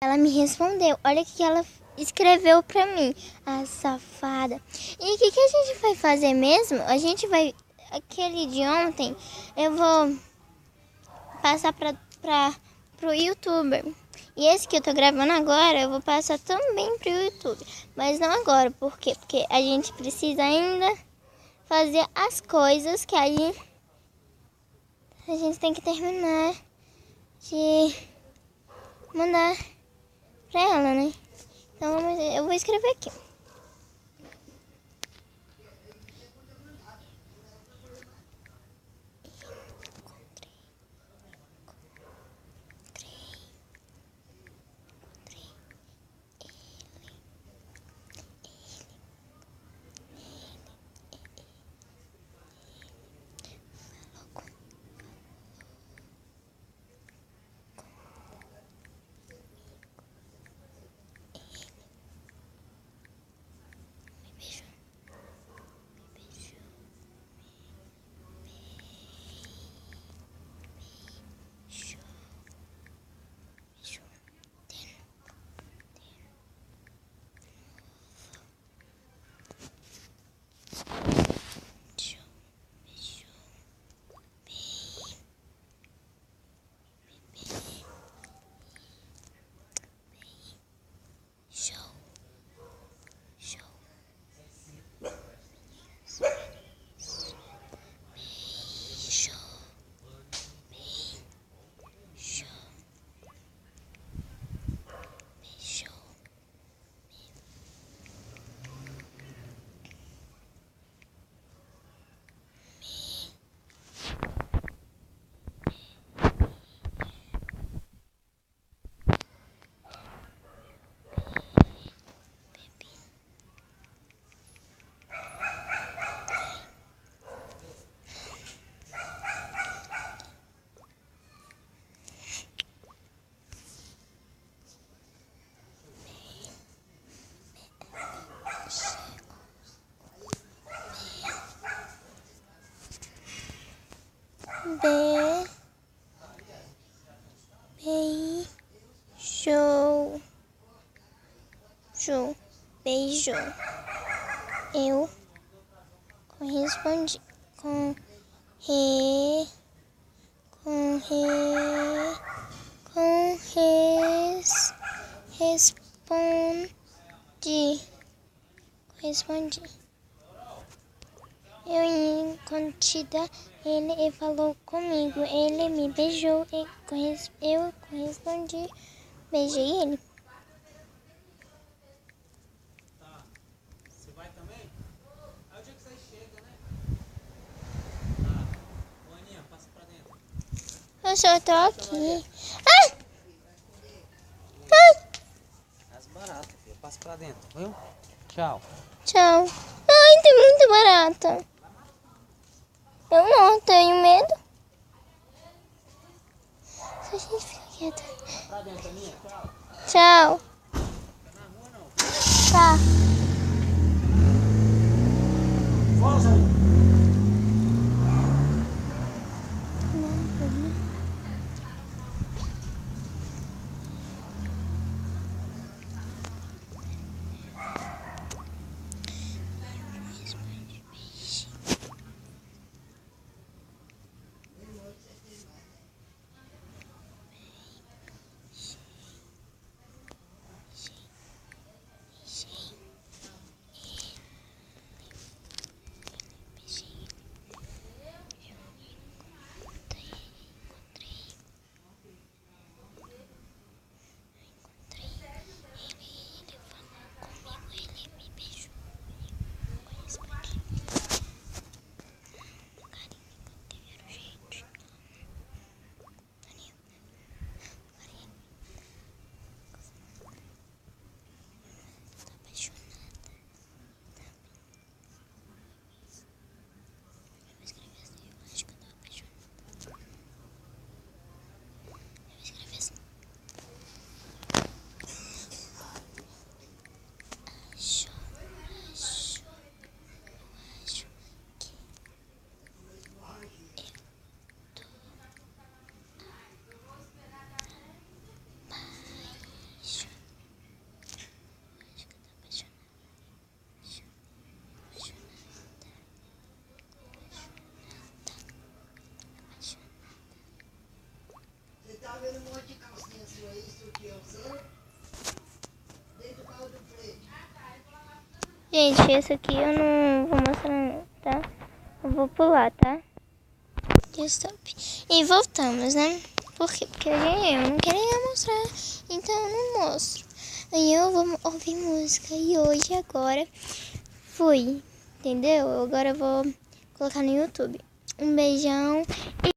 ela me respondeu. Olha o que ela escreveu pra mim. A safada. E o que a gente vai fazer mesmo? A gente vai... Aquele de ontem, eu vou passar pro YouTuber. E esse que eu tô gravando agora, eu vou passar também pro YouTube. Mas não agora, por quê? Porque a gente precisa ainda fazer as coisas que aí a gente tem que terminar de mandar pra ela, né? Então eu vou escrever aqui. Beijo. Eu correspondi. Respondi. Eu em Conti, ele falou comigo. Ele me beijou e eu correspondi. Beijei ele. Tá. Você vai também? É o dia que você chega, né? Tá. Aninha, passa pra dentro. Eu só tô aqui. Ai! Ai! As baratas, filho. Passa pra dentro, viu? Tchau. Tchau. Ai, tem muita barata. Eu não tenho medo. Se a gente fica quieta. Pra dentro, Aninha. Tchau. Tchau. Tá na rua, não? Tá. Voza aí. vendo um monte de calcinha sua aí, sutiã seu, dentro do carro do freio. Gente, esse aqui eu não vou mostrar não, tá? Eu vou pular, tá? Stop. E voltamos, né? Por quê? Porque eu não queria mostrar, então eu não mostro. Aí eu vou ouvir música e hoje, agora, fui, entendeu? Agora eu vou colocar no YouTube. Um beijão e